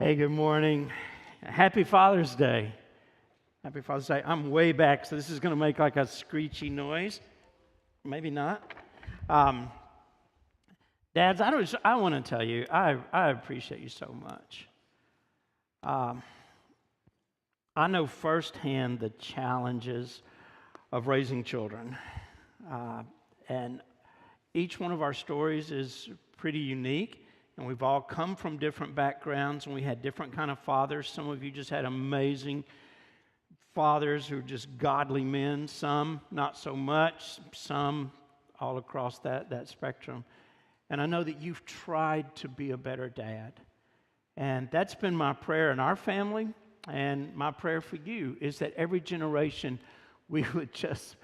Hey, good morning. Happy Father's Day. Happy Father's Day. I'm way back, so this is going to make like a screechy noise. Maybe not. Um, Dads, I want to tell you, I appreciate you so much. Um, I know firsthand the challenges of raising children. And each one of our stories is pretty unique. And we've all come from different backgrounds, and we had different kind of fathers. Some of you just had amazing fathers who are just godly men. Some not so much. Some all across that spectrum. And I know that you've tried to be a better dad. And that's been my prayer in our family, and my prayer for you is that every generation we would just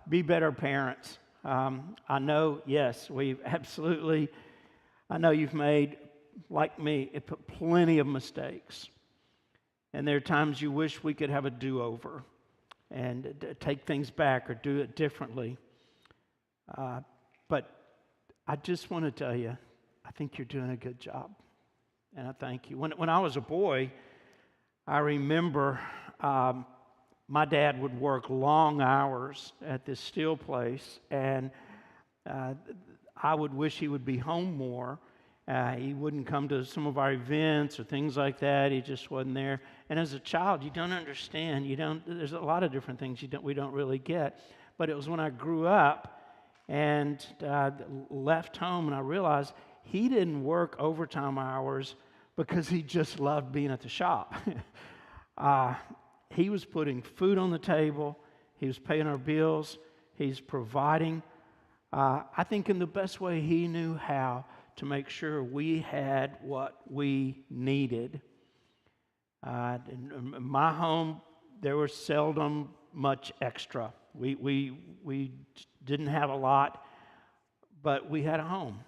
be better parents. I know, yes, we absolutely... I know you've made, like me, plenty of mistakes. And there are times you wish we could have a do-over and take things back or do it differently. But I just want to tell you, I think you're doing a good job. And I thank you. When I was a boy, I remember my dad would work long hours at this steel place, and I would wish he would be home more. He wouldn't come to some of our events or things like that. He just wasn't there. And as a child, you don't understand. There's a lot of different things we don't really get. But it was when I grew up and left home, and I realized he didn't work overtime hours because he just loved being at the shop. He was putting food on the table. He was paying our bills. He's providing. I think in the best way he knew how to make sure we had what we needed. In my home, there was seldom much extra. We didn't have a lot, but we had a home.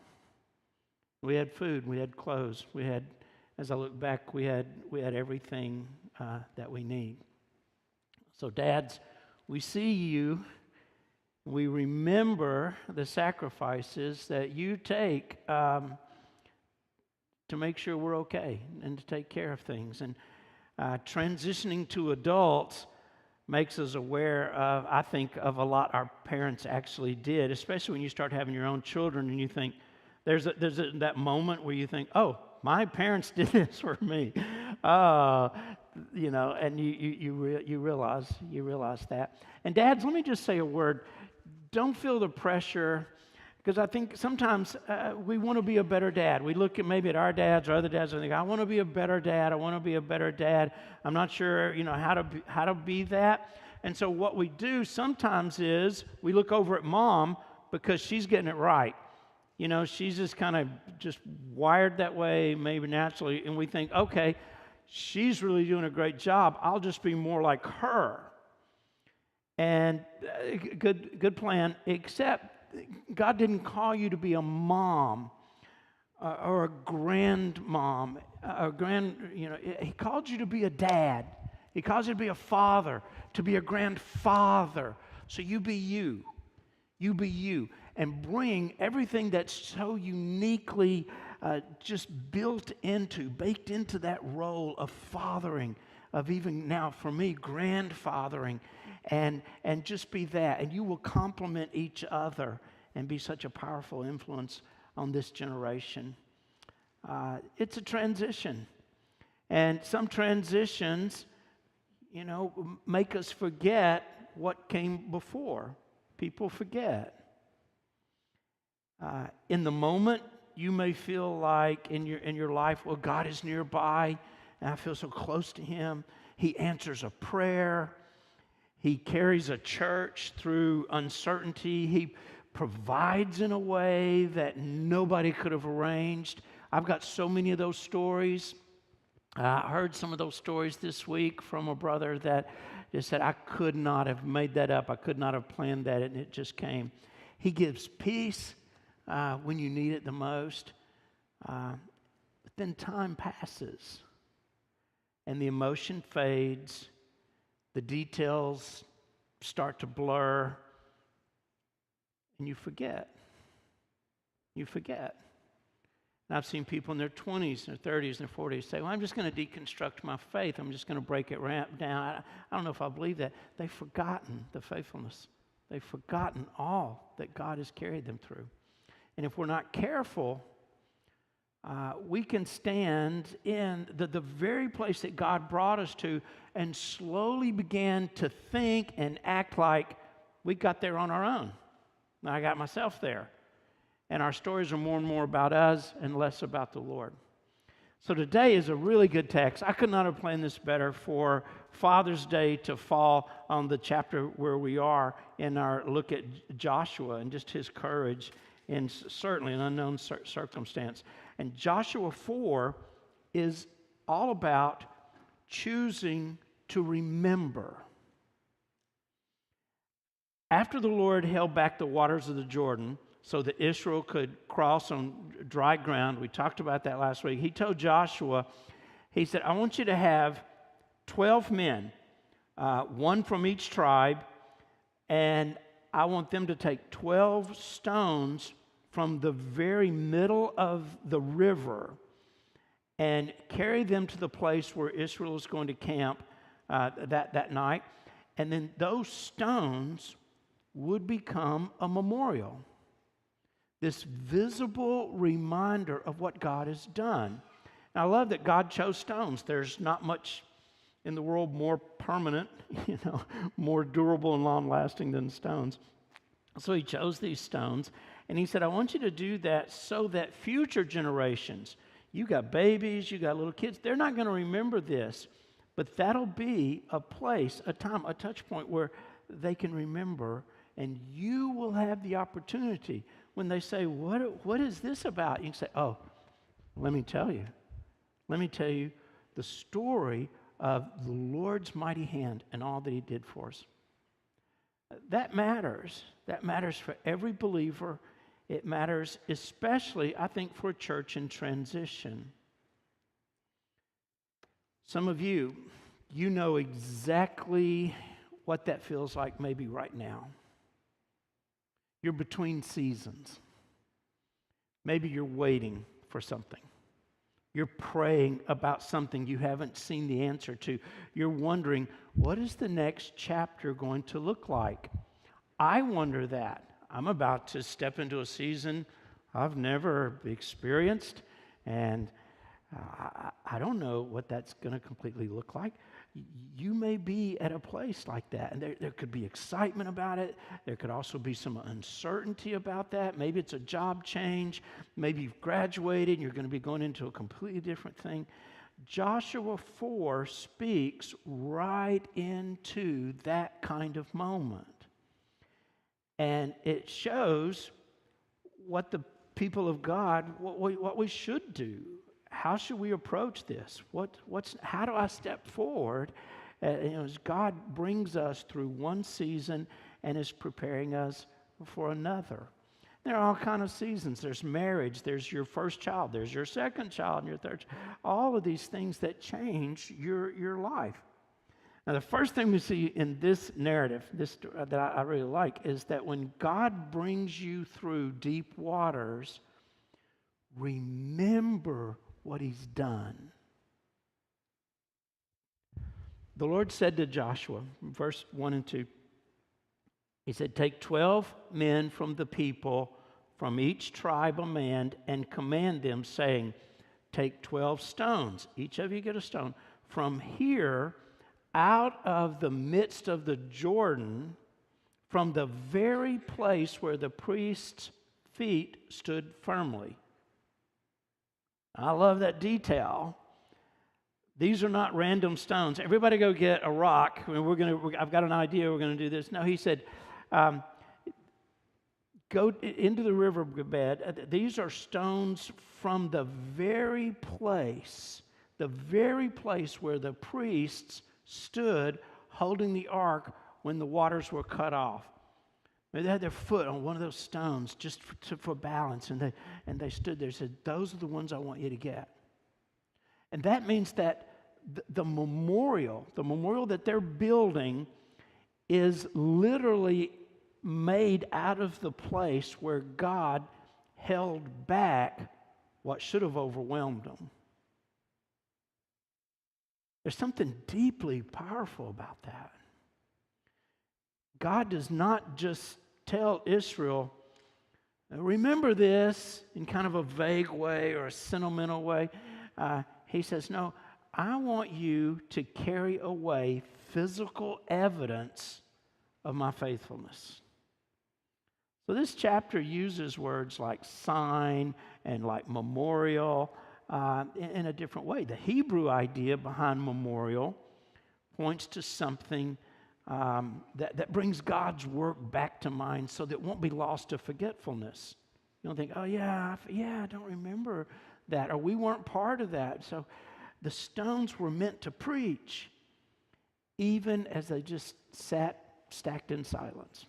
We had food. We had clothes. We had, as I look back, we had everything that we need. So, dads, we see you. We remember the sacrifices that you take to make sure we're okay and to take care of things. And transitioning to adults makes us aware of, I think, of a lot our parents actually did, especially when you start having your own children and you think, there's that moment where you think, oh, my parents did this for me. And you realize that. And dads, let me just say a word. Don't feel the pressure, because I think sometimes we want to be a better dad. We look at our dads or other dads and think, I want to be a better dad. I want to be a better dad. I'm not sure, how to be that. And so what we do sometimes is we look over at mom because she's getting it right. She's just kind of just wired that way, maybe naturally, and we think, okay, she's really doing a great job. I'll just be more like her. And good plan, except God didn't call you to be a mom or a grandmom, He called you to be a dad. He calls you to be a father, to be a grandfather. So you be you. You be you. And bring everything that's so uniquely just baked into that role of fathering, of even now for me, grandfathering. And just be that. And you will complement each other and be such a powerful influence on this generation. It's a transition. And some transitions, make us forget what came before. People forget. In the moment, you may feel like in your life, well, God is nearby, and I feel so close to Him. He answers a prayer. He carries a church through uncertainty. He provides in a way that nobody could have arranged. I've got so many of those stories. I heard some of those stories this week from a brother that just said, I could not have made that up. I could not have planned that, and it just came. He gives peace when you need it the most. But then time passes, and the emotion fades. The details start to blur, and you forget. And I've seen people in their 20s, and their 30s, and their 40s say, well, I'm just going to deconstruct my faith. I'm just going to break it down. I don't know if I believe that. They've forgotten the faithfulness. They've forgotten all that God has carried them through. And if we're not careful, we can stand in the very place that God brought us to and slowly began to think and act like we got there on our own. Now, I got myself there. And our stories are more and more about us and less about the Lord. So today is a really good text. I could not have planned this better for Father's Day to fall on the chapter where we are in our look at Joshua and just his courage in certainly an unknown circumstance. And Joshua 4 is all about choosing to remember. After the Lord held back the waters of the Jordan so that Israel could cross on dry ground, we talked about that last week, he told Joshua, he said, I want you to have 12 men, one from each tribe, and I want them to take 12 stones from the very middle of the river and carry them to the place where Israel is going to camp that night. And then those stones would become a memorial, this visible reminder of what God has done. And I love that God chose stones. There's not much in the world more permanent, more durable and long-lasting than stones. So he chose these stones, and he said, I want you to do that so that future generations, you got babies, you got little kids, they're not going to remember this, but that'll be a place, a time, a touch point where they can remember, and you will have the opportunity when they say, what is this about? You can say, oh, let me tell you. Let me tell you the story of the Lord's mighty hand and all that he did for us. That matters. That matters for every believer. It matters especially, I think, for a church in transition. Some of you know exactly what that feels like maybe right now. You're between seasons. Maybe you're waiting for something. You're praying about something you haven't seen the answer to. You're wondering, what is the next chapter going to look like? I wonder that. I'm about to step into a season I've never experienced, and I don't know what that's going to completely look like. You may be at a place like that, and there could be excitement about it. There could also be some uncertainty about that. Maybe it's a job change. Maybe you've graduated and you're going to be going into a completely different thing. Joshua 4 speaks right into that kind of moment. And it shows what the people of God, what we should do. How should we approach this? How do I step forward as God brings us through one season and is preparing us for another? There are all kinds of seasons. There's marriage. There's your first child. There's your second child and your third child. All of these things that change your life. Now, the first thing we see in this narrative, that I really like, is that when God brings you through deep waters, remember what he's done. The Lord said to Joshua, verse 1 and 2, he said, take 12 men from the people, from each tribe a man, and command them, saying, take 12 stones, each of you get a stone, from here out of the midst of the Jordan, from the very place where the priest's feet stood firmly. I love that detail. These are not random stones. Everybody go get a rock. I've got an idea. We're going to do this. No, he said, go into the riverbed. These are stones from the very place where the priests stood holding the ark when the waters were cut off. They had their foot on one of those stones just for balance, and they stood there and said, those are the ones I want you to get. And that means that the memorial that they're building is literally made out of the place where God held back what should have overwhelmed them. There's something deeply powerful about that. God does not just tell Israel, remember this in kind of a vague way or a sentimental way. He says, no, I want you to carry away physical evidence of my faithfulness. So this chapter uses words like sign and like memorial in a different way. The Hebrew idea behind memorial points to something that brings God's work back to mind so that it won't be lost to forgetfulness. You don't think, oh yeah, I don't remember that, or we weren't part of that. So the stones were meant to preach, even as they just sat stacked in silence.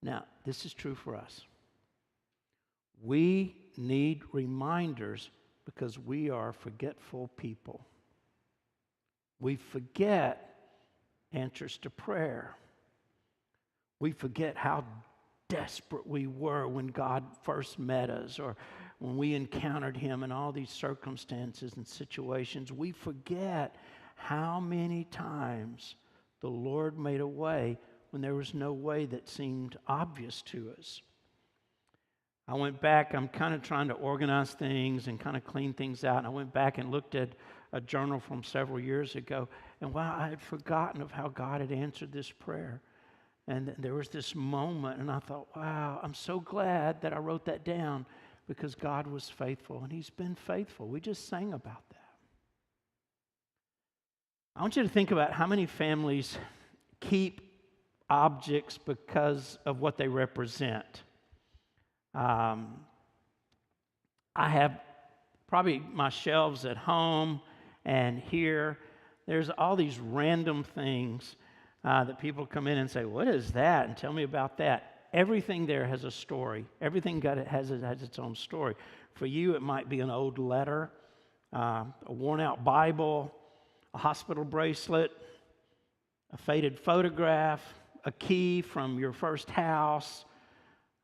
Now, this is true for us. We need reminders because we are forgetful people. We forget answers to prayer. We forget how desperate we were when God first met us or when we encountered Him in all these circumstances and situations. We forget how many times the Lord made a way when there was no way that seemed obvious to us. I went back, I'm kind of trying to organize things and kind of clean things out. And I went back and looked at a journal from several years ago. And wow, I had forgotten of how God had answered this prayer. And there was this moment, and I thought, wow, I'm so glad that I wrote that down because God was faithful, and He's been faithful. We just sang about that. I want you to think about how many families keep objects because of what they represent. I have probably my shelves at home and here. There's all these random things that people come in and say, what is that? And tell me about that. Everything there has a story. Everything has its own story. For you, it might be an old letter, a worn-out Bible, a hospital bracelet, a faded photograph, a key from your first house.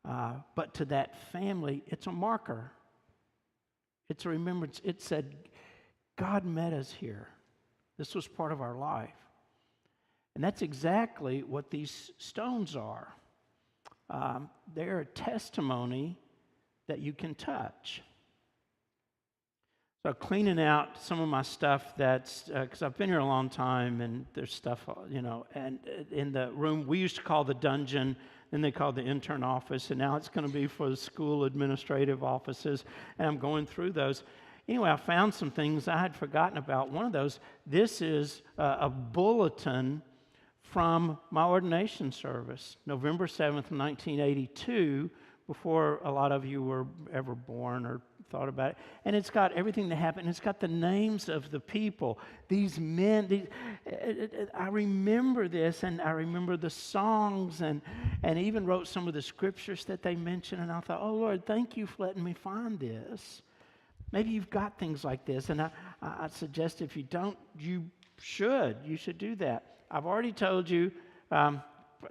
But to that family, it's a marker. It's a remembrance. It said, God met us here. This was part of our life. And that's exactly what these stones are. They're a testimony that you can touch. So cleaning out some of my stuff that's, because I've been here a long time and there's stuff, and in the room we used to call the dungeon, then they called the intern office, and now it's going to be for the school administrative offices, and I'm going through those. Anyway, I found some things I had forgotten about. One of those, this is a bulletin from my ordination service, November 7th, 1982, before a lot of you were ever born or thought about it. And it's got everything that happened. It's got the names of the people. These men, I remember this, and I remember the songs, and even wrote some of the scriptures that they mentioned. And I thought, oh, Lord, thank you for letting me find this. Maybe you've got things like this. And I suggest if you don't, you should do that. I've already told you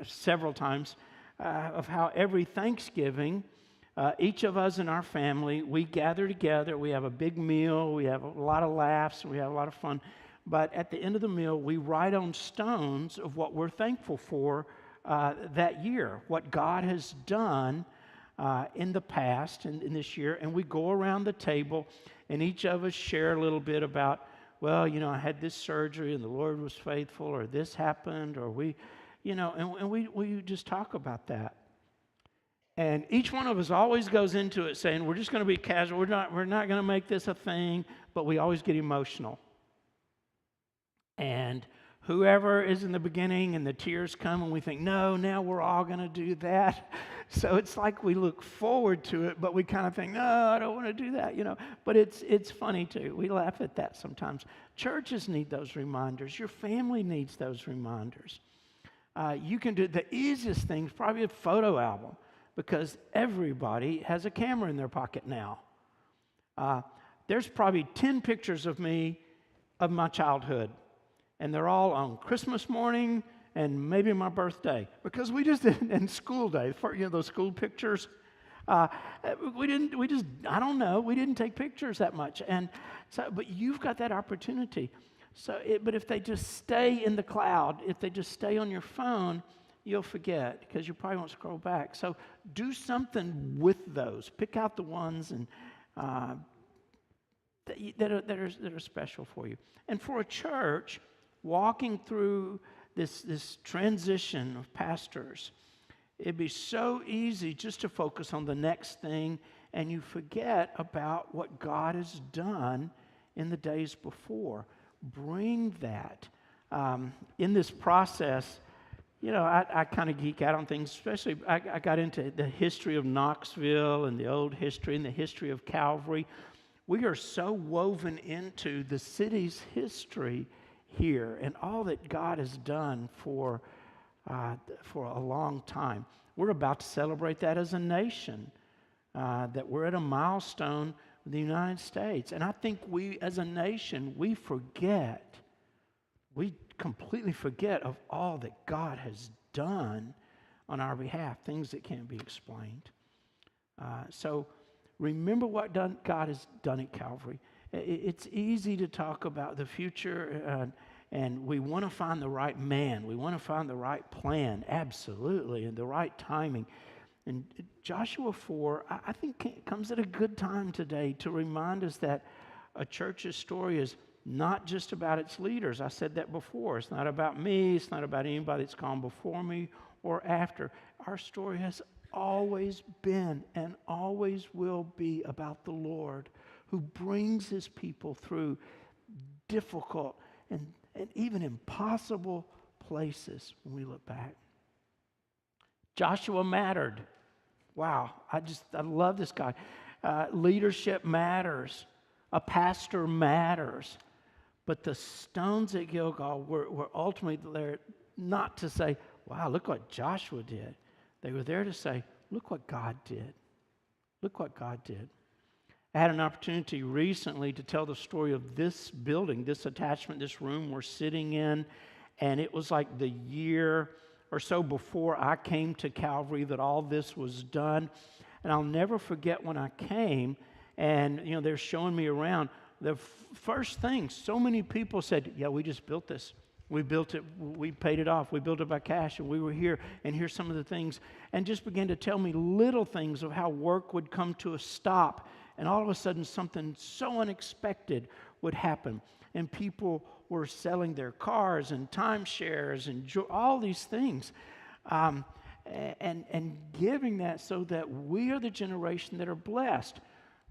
several times of how every Thanksgiving, each of us in our family, we gather together, we have a big meal, we have a lot of laughs, we have a lot of fun. But at the end of the meal, we write on stones of what we're thankful for that year, what God has done in the past and in this year. And we go around the table, and each of us share a little bit about, well, I had this surgery and the Lord was faithful, or this happened, or we just talk about that. And each one of us always goes into it saying, we're just going to be casual. We're not going to make this a thing, but we always get emotional. And whoever is in the beginning and the tears come and we think, no, now we're all going to do that. So it's like we look forward to it, but we kind of think, no, I don't want to do that, But it's funny too. We laugh at that sometimes. Churches need those reminders. Your family needs those reminders. You can do the easiest thing, probably a photo album, because everybody has a camera in their pocket now. There's probably 10 pictures of me of my childhood, and they're all on Christmas morning and maybe my birthday, because we just did in school day, those school pictures. Uh, I don't know, we didn't take pictures that much. And so, but you've got that opportunity. But if they just stay in the cloud, if they just stay on your phone, you'll forget because you probably won't scroll back. So do something with those. Pick out the ones and that are special for you. And for a church, walking through this transition of pastors, it'd be so easy just to focus on the next thing, and you forget about what God has done in the days before. Bring that. In this process, I kind of geek out on things, especially I got into the history of Knoxville and the old history and the history of Calvary. We are so woven into the city's history here and all that God has done for a long time. We're about to celebrate that as a nation, that we're at a milestone with the United States. And I think we, as a nation, we completely forget of all that God has done on our behalf, things that can't be explained. So remember what God has done at Calvary. It's easy to talk about the future, and we want to find the right man. We want to find the right plan, absolutely, and the right timing. And Joshua 4, I think, comes at a good time today to remind us that a church's story is not just about its leaders. I said that before. It's not about me. It's not about anybody that's gone before me or after. Our story has always been and always will be about the Lord, who brings his people through difficult and even impossible places when we look back. Joshua mattered. Wow, I love this guy. Leadership matters. A pastor matters. But the stones at Gilgal were ultimately there not to say, wow, look what Joshua did. They were there to say, look what God did. Look what God did. I had an opportunity recently to tell the story of this building, this attachment, this room we're sitting in. And it was like the year or so before I came to Calvary that all this was done. And I'll never forget when I came and, they're showing me around. The first thing, so many people said, yeah, we just built this. We built it, we paid it off, we built it by cash, and we were here, and here's some of the things. And just began to tell me little things of how work would come to a stop, and all of a sudden something so unexpected would happen. And people were selling their cars and timeshares and all these things, and giving that so that we are the generation that are blessed.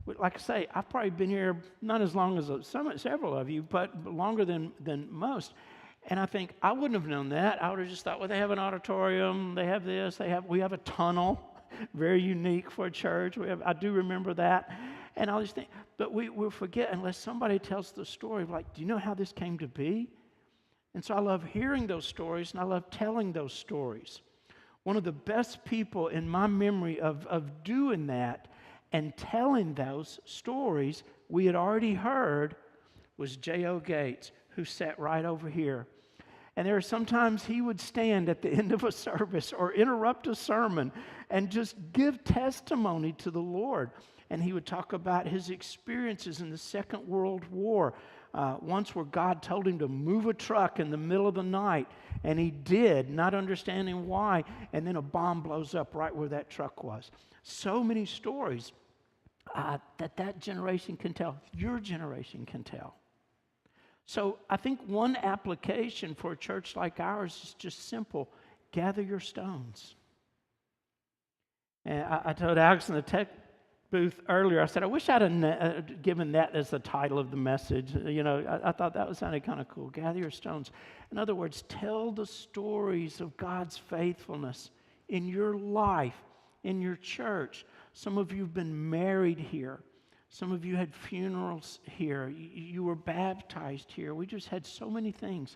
Like I say, I've probably been here not as long as several of you, but longer than most. And I think I wouldn't have known that. I would have just thought, well, they have an auditorium, they have this, we have a tunnel, very unique for a church. I do remember that, and all these things. But we'll forget unless somebody tells the story of, like, do you know how this came to be? And so I love hearing those stories, and I love telling those stories. One of the best people in my memory of doing that and telling those stories we had already heard was J.O. Gates, who sat right over here. And there are sometimes he would stand at the end of a service or interrupt a sermon and just give testimony to the Lord. And he would talk about his experiences in the Second World War. Once where God told him to move a truck in the middle of the night, and he did, not understanding why, and then a bomb blows up right where that truck was. So many stories that generation can tell, your generation can tell. So I think one application for a church like ours is just simple: gather your stones. And I told Alex in the tech booth earlier, I said, I wish I'd have given that as the title of the message. I thought that sounded kind of cool. Gather your stones. In other words, tell the stories of God's faithfulness in your life, in your church. Some of you have been married here. Some of you had funerals here. You were baptized here. We just had so many things.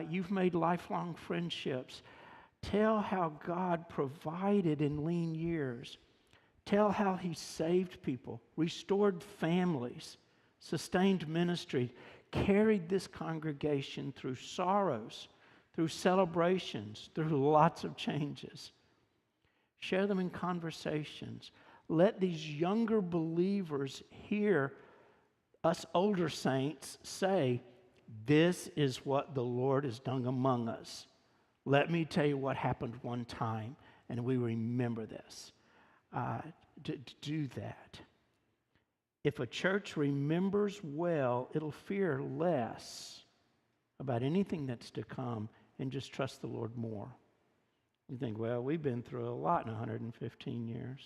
You've made lifelong friendships. Tell how God provided in lean years. Tell how he saved people, restored families, sustained ministry, carried this congregation through sorrows, through celebrations, through lots of changes. Share them in conversations. let these younger believers hear us older saints say, this is what the Lord has done among us. Let me tell you what happened one time, and we remember this. To do that. If a church remembers well, it'll fear less about anything that's to come and just trust the Lord more. You think, well, we've been through a lot in 115 years.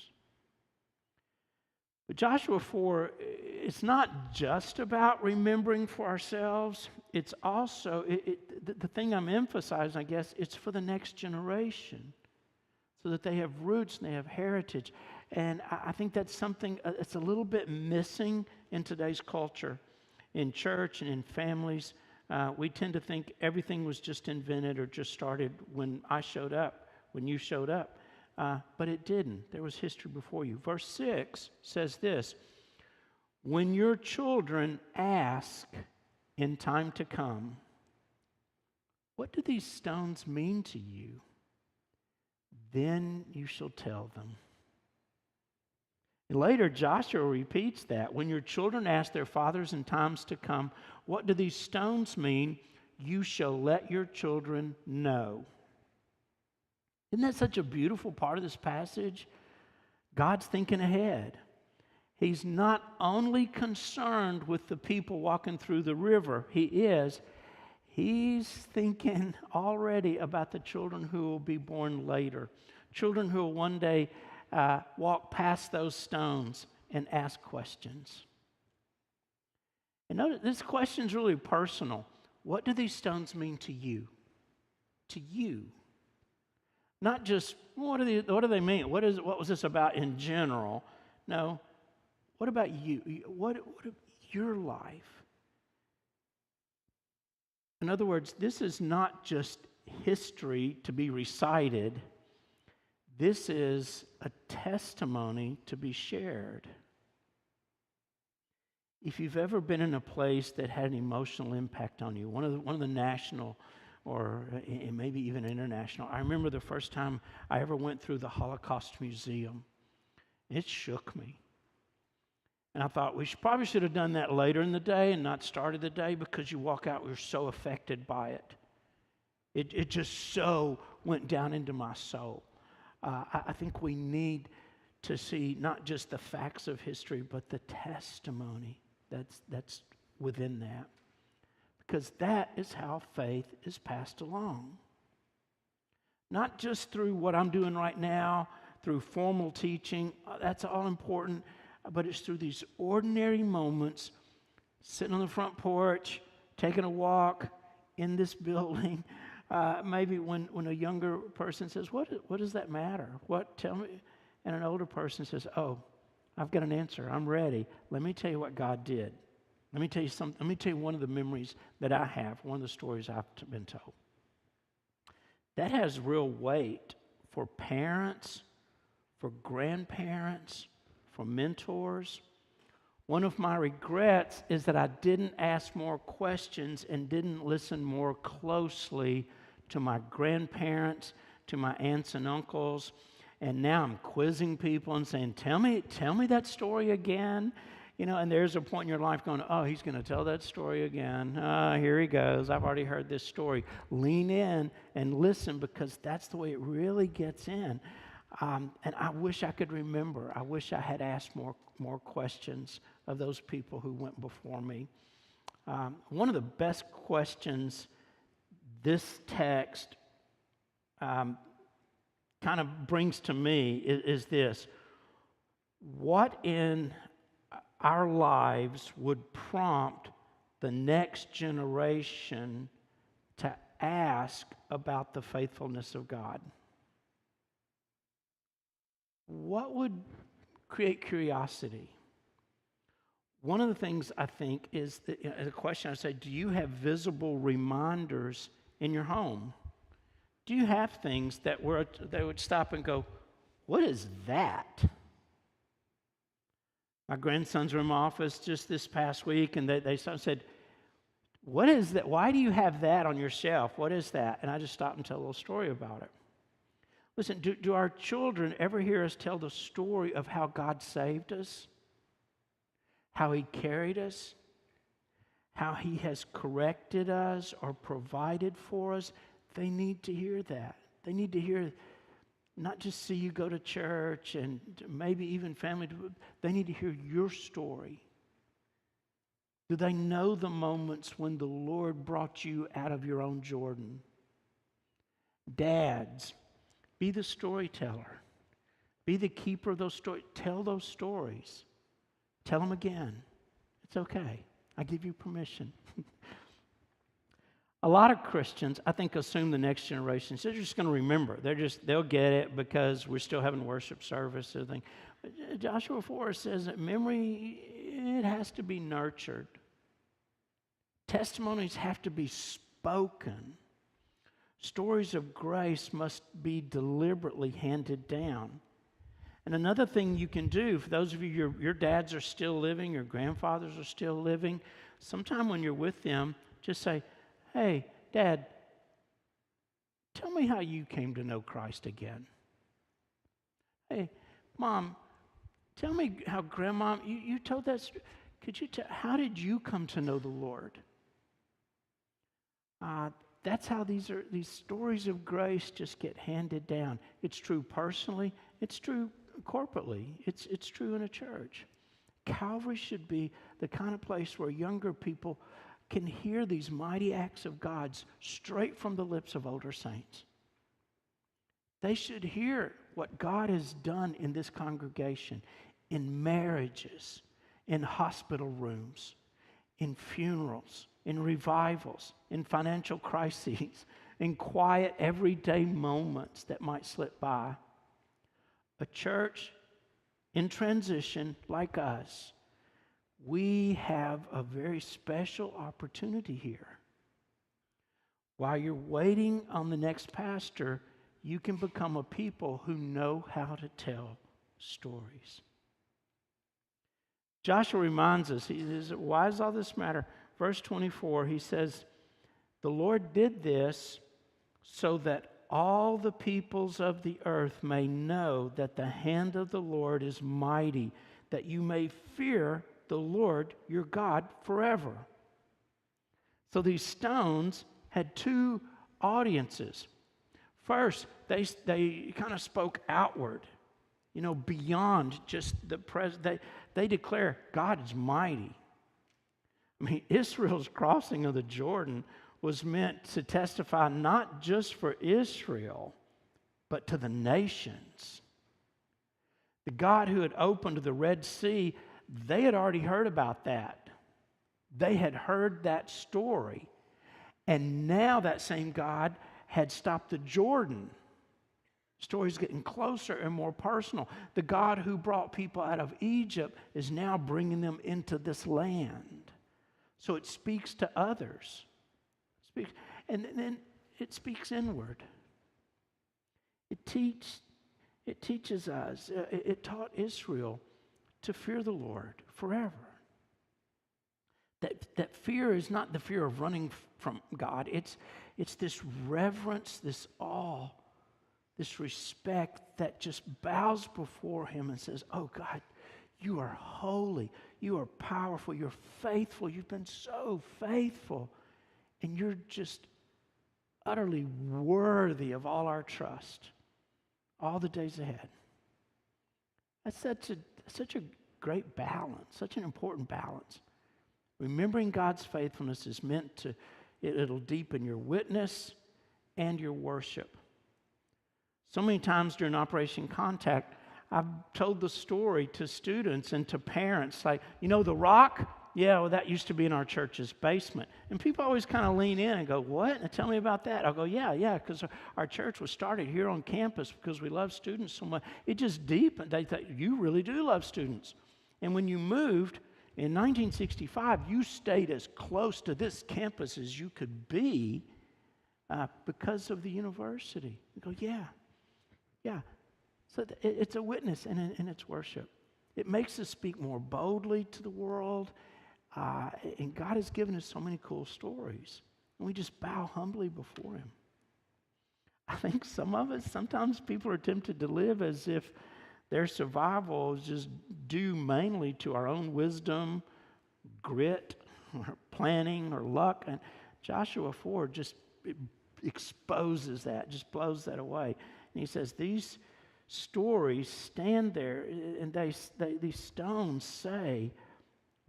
But Joshua 4, it's not just about remembering for ourselves. It's also, the thing I'm emphasizing, I guess, it's for the next generation so that they have roots and they have heritage. And I think that's something that's a little bit missing in today's culture. In church and in families, we tend to think everything was just invented or just started when I showed up, when you showed up. But it didn't. There was history before you. Verse 6 says this, when your children ask in time to come, what do these stones mean to you? Then you shall tell them. And later, Joshua repeats that. When your children ask their fathers in times to come, what do these stones mean? You shall let your children know. Isn't that such a beautiful part of this passage? God's thinking ahead. He's not only concerned with the people walking through the river. He's thinking already about the children who will be born later. Children who will one day walk past those stones and ask questions. And notice, this question is really personal. What do these stones mean to you? To you. Not just, what do they mean? What was this about in general? No. What about you? What your life? In other words, this is not just history to be recited. This is a testimony to be shared. If you've ever been in a place that had an emotional impact on you, one of the national or maybe even international. I remember the first time I ever went through the Holocaust Museum. It shook me. And I thought we probably should have done that later in the day and not started the day, because you walk out, we're so affected by it. It just so went down into my soul. I think we need to see not just the facts of history, but the testimony that's within that. Because that is how faith is passed along. Not just through what I'm doing right now, through formal teaching, that's all important, but it's through these ordinary moments, sitting on the front porch, taking a walk in this building. Maybe when a younger person says, what does that matter? Tell me. And an older person says, oh, I've got an answer. I'm ready. Let me tell you what God did. Let me tell you something. Let me tell you one of the memories that I have, one of the stories I've been told. That has real weight for parents, for grandparents, for mentors. One of my regrets is that I didn't ask more questions and didn't listen more closely to my grandparents, to my aunts and uncles. And now I'm quizzing people and saying, tell me that story again. And there's a point in your life going, oh, he's going to tell that story again. Here he goes. I've already heard this story. Lean in and listen, because that's the way it really gets in. And I wish I could remember. I wish I had asked more questions of those people who went before me. One of the best questions this text kind of brings to me is this. What in our lives would prompt the next generation to ask about the faithfulness of God? What would create curiosity? One of the things I think is the question I say, do you have visible reminders in your home? Do you have things that they would stop and go, what is that? My grandsons were in my office just this past week, and they said, what is that? Why do you have that on your shelf? What is that? And I just stopped and tell a little story about it. Listen, do our children ever hear us tell the story of how God saved us, how He carried us, how He has corrected us or provided for us? They need to hear that. They need to hear, not just see you go to church and maybe even family. They need to hear your story. Do they know the moments when the Lord brought you out of your own Jordan? Dads, be the storyteller. Be the keeper of those stories. Tell those stories. Tell them again. It's okay. I give you permission. A lot of Christians, I think, assume the next generation, so they're just going to remember. They'll get it because we're still having worship service. But Joshua 4 says that memory, it has to be nurtured. Testimonies have to be spoken. Stories of grace must be deliberately handed down. And another thing you can do, for those of you, your dads are still living, your grandfathers are still living, sometime when you're with them, just say, hey, Dad, tell me how you came to know Christ again. Hey, Mom, tell me how Grandma, you told that story. Could you tell, how did you come to know the Lord? That's how these stories of grace just get handed down. It's true personally. It's true corporately. It's true in a church. Calvary should be the kind of place where younger people can hear these mighty acts of God's straight from the lips of older saints. They should hear what God has done in this congregation, in marriages, in hospital rooms, in funerals, in revivals, in financial crises, in quiet everyday moments that might slip by. A church in transition like us, we have a very special opportunity here. While you're waiting on the next pastor, you can become a people who know how to tell stories. Joshua reminds us, he says, why does all this matter? Verse 24, he says, the Lord did this so that all the peoples of the earth may know that the hand of the Lord is mighty, that you may fear the Lord your God forever. So these stones had two audiences. First, they kind of spoke outward, beyond just the present. They declare God is mighty. I mean, Israel's crossing of the Jordan was meant to testify not just for Israel, but to the nations. The God who had opened the Red Sea, they had already heard about that. They had heard that story. And now that same God had stopped the Jordan. The story's getting closer and more personal. The God who brought people out of Egypt is now bringing them into this land. So it speaks to others. And then it speaks inward. It teaches us, it taught Israel to fear the Lord forever. That fear is not the fear of running from God. It's this reverence, this awe, this respect that just bows before Him and says, oh God, you are holy, you are powerful, you're faithful, you've been so faithful, and you're just utterly worthy of all our trust all the days ahead. That's such a great balance, such an important balance. Remembering God's faithfulness is meant to, it'll deepen your witness and your worship. So many times during Operation Contact, I've told the story to students and to parents, like, the rock? Yeah, well, that used to be in our church's basement. And people always kind of lean in and go, what? And tell me about that. I'll go, yeah, because our church was started here on campus because we love students so much. It just deepened. They thought, you really do love students. And when you moved, in 1965, you stayed as close to this campus as you could be because of the university. You go, yeah. So it's a witness and it's worship. It makes us speak more boldly to the world. And God has given us so many cool stories. And we just bow humbly before Him. I think some of us, sometimes people are tempted to live as if their survival is just due mainly to our own wisdom, grit, or planning, or luck. And Joshua 4 just exposes that, just blows that away. And he says, these stories stand there, and these stones say,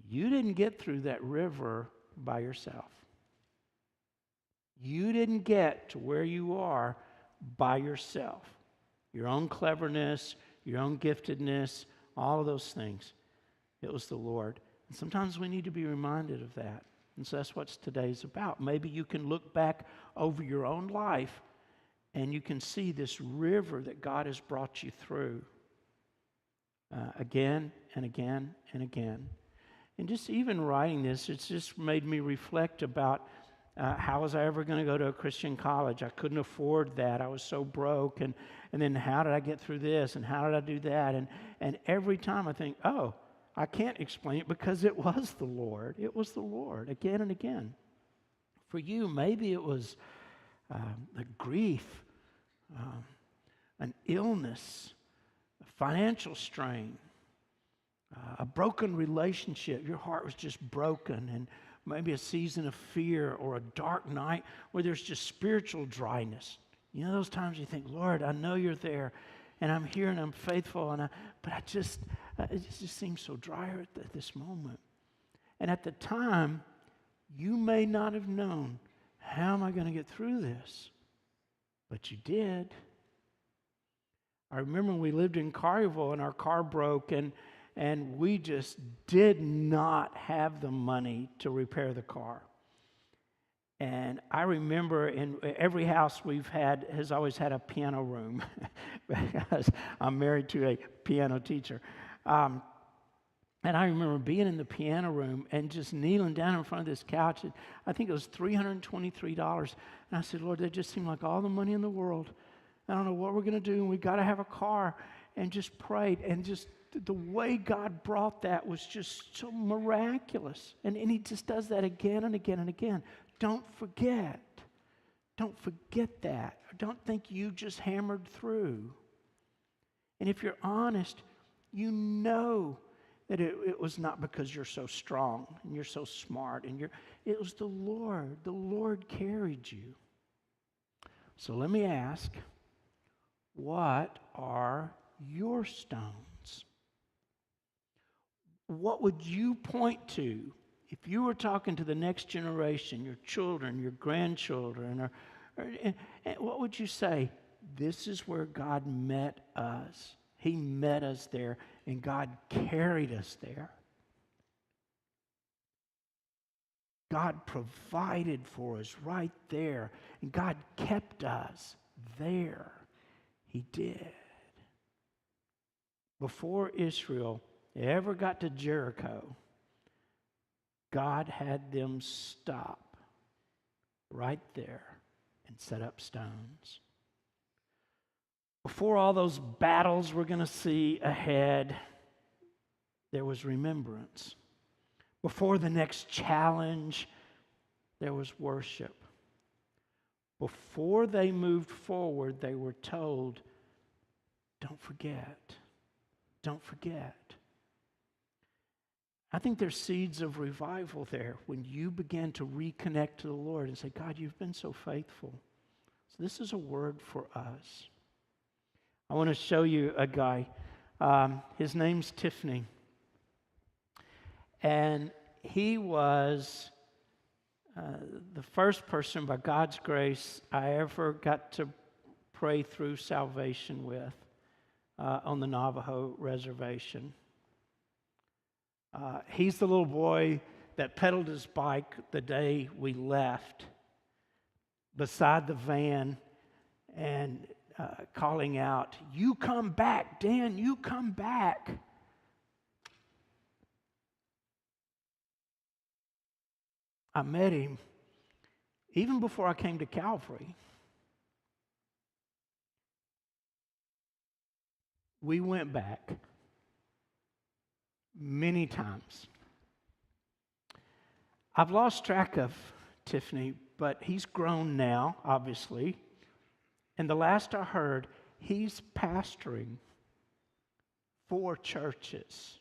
you didn't get through that river by yourself. You didn't get to where you are by yourself. Your own cleverness, your own giftedness, all of those things. It was the Lord. And sometimes we need to be reminded of that. And so that's what today's about. Maybe you can look back over your own life and you can see this river that God has brought you through again and again and again. And just even writing this, it's just made me reflect about how was I ever going to go to a Christian college? I couldn't afford that. I was so broke. And then how did I get through this? And how did I do that? And every time I think, oh, I can't explain it because it was the Lord. It was the Lord again and again. For you, maybe it was a grief, an illness, a financial strain, a broken relationship. Your heart was just broken, and maybe a season of fear or a dark night where there's just spiritual dryness. You know those times you think, Lord, I know you're there, and I'm here, and I'm faithful, but it just seems so dry at this moment. And at the time, you may not have known, how am I going to get through this? But you did. I remember we lived in Collierville, and our car broke, and we just did not have the money to repair the car. And I remember in every house we've had has always had a piano room because I'm married to a piano teacher. And I remember being in the piano room and just kneeling down in front of this couch. And I think it was $323. And I said, Lord, that just seemed like all the money in the world. I don't know what we're going to do, and we got to have a car. And just prayed, and just the way God brought that was just so miraculous. And he just does that again and again and again. Don't forget. Don't forget that. Don't think you just hammered through. And if you're honest, you know that it was not because you're so strong and you're so smart. It was the Lord. The Lord carried you. So let me ask, what are your stones? What would you point to if you were talking to the next generation, your children, your grandchildren, and what would you say? This is where God met us. He met us there, and God carried us there. God provided for us right there, and God kept us there. He did. Before Israel ever got to Jericho, God had them stop right there and set up stones. Before all those battles we're going to see ahead, there was remembrance. Before the next challenge, there was worship. Before they moved forward, they were told, don't forget. Don't forget. I think there's seeds of revival there when you begin to reconnect to the Lord and say, God, you've been so faithful. So this is a word for us. I want to show you a guy. His name's Tiffany. And he was the first person, by God's grace, I ever got to pray through salvation with on the Navajo reservation. He's the little boy that pedaled his bike the day we left beside the van and calling out, "You come back, Dan, you come back." I met him even before I came to Calvary. We went back many times. I've lost track of Tiffany, but he's grown now, obviously. And the last I heard, he's pastoring 4 churches.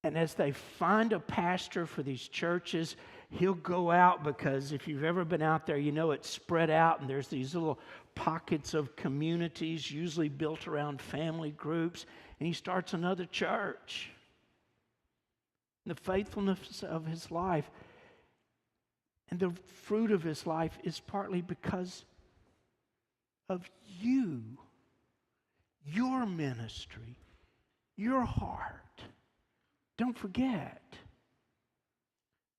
And as they find a pastor for these churches, he'll go out, because if you've ever been out there, you know it's spread out and there's these little pockets of communities, usually built around family groups, and he starts another church. The faithfulness of his life and the fruit of his life is partly because of you, your ministry, your heart. Don't forget.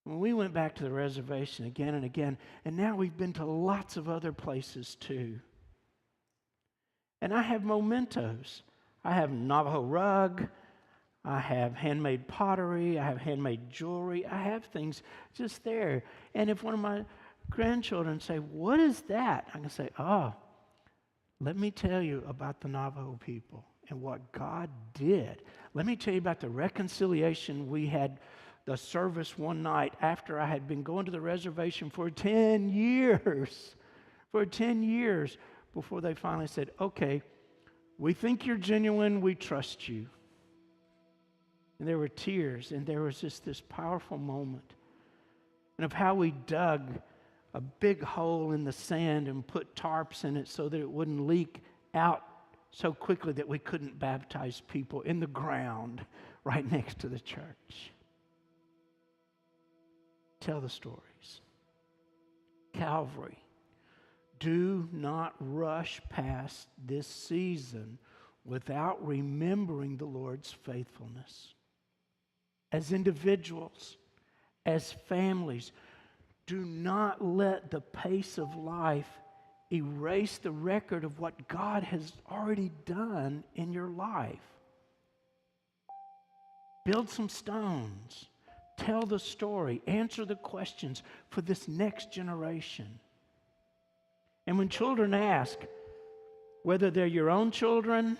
When we went back to the reservation again and again, and now we've been to lots of other places too. And I have mementos. I have Navajo rug. I have handmade pottery. I have handmade jewelry. I have things just there. And if one of my grandchildren say, "What is that?" I can say, "Oh, let me tell you about the Navajo people and what God did. Let me tell you about the reconciliation we had." The service one night after I had been going to the reservation for 10 years. For 10 years before they finally said, "Okay, we think you're genuine, we trust you." And there were tears, and there was just this powerful moment. And of how we dug a big hole in the sand and put tarps in it so that it wouldn't leak out so quickly that we couldn't baptize people in the ground right next to the church. Tell the stories. Calvary, do not rush past this season without remembering the Lord's faithfulness. As individuals, as families, do not let the pace of life erase the record of what God has already done in your life. Build some stones. Tell the story. Answer the questions for this next generation. And when children ask, whether they're your own children,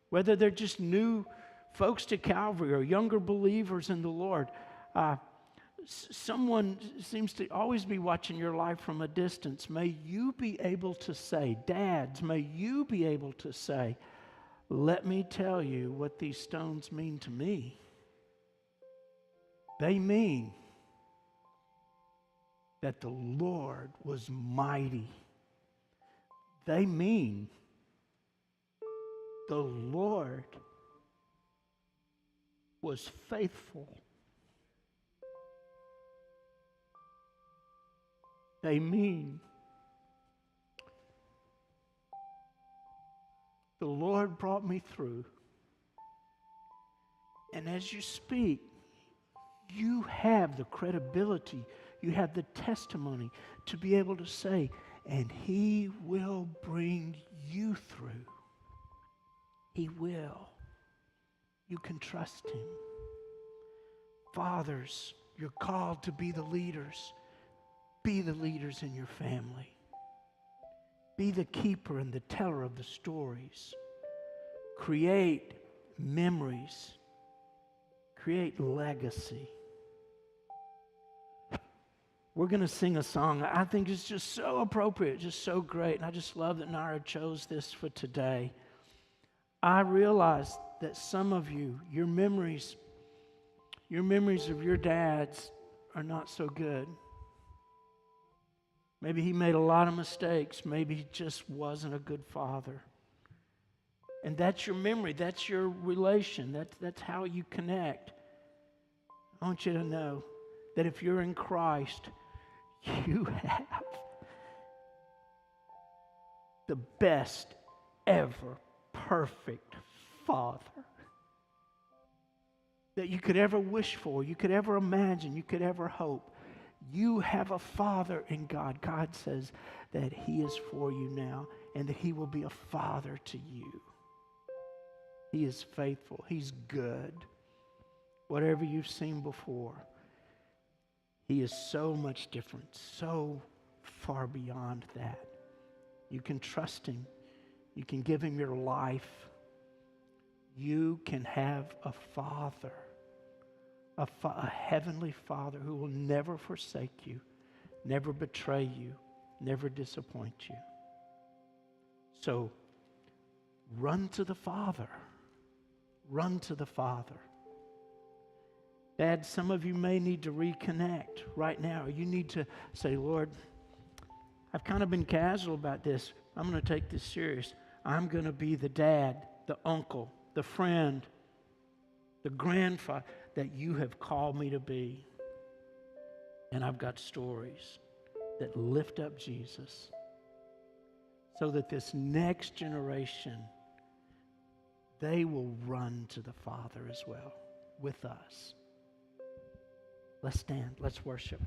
whether they're just new folks to Calvary or younger believers in the Lord, someone seems to always be watching your life from a distance. May you be able to say, dads, may you be able to say, "Let me tell you what these stones mean to me. They mean that the Lord was mighty. They mean the Lord was faithful. They mean the Lord brought me through." And as you speak, you have the credibility, you have the testimony to be able to say, "And He will bring you through." He will. You can trust Him. Fathers, you're called to be the leaders. Be the leaders in your family. Be the keeper and the teller of the stories. Create memories. Create legacy. We're going to sing a song I think is just so appropriate, just so great. And I just love that Nara chose this for today. I realize that some of you, your memories of your dads are not so good. Maybe he made a lot of mistakes. Maybe he just wasn't a good father. And that's your memory. That's your relation. That's how you connect. I want you to know that if you're in Christ, you have the best ever perfect Father that you could ever wish for, you could ever imagine, you could ever hope. You have a Father in God. God says that He is for you now and that He will be a father to you. He is faithful. He's good. Whatever you've seen before, He is so much different, so far beyond that. You can trust Him. You can give Him your life. You can have a Father, a heavenly Father who will never forsake you, never betray you, never disappoint you. So run to the Father. Run to the Father. Dad, some of you may need to reconnect right now. You need to say, Lord, I've kind of been casual about this. I'm going to take this serious. I'm going to be the dad, the uncle, the friend, the grandfather that you have called me to be. And I've got stories that lift up Jesus so that this next generation, they will run to the Father as well with us. Let's stand. Let's worship.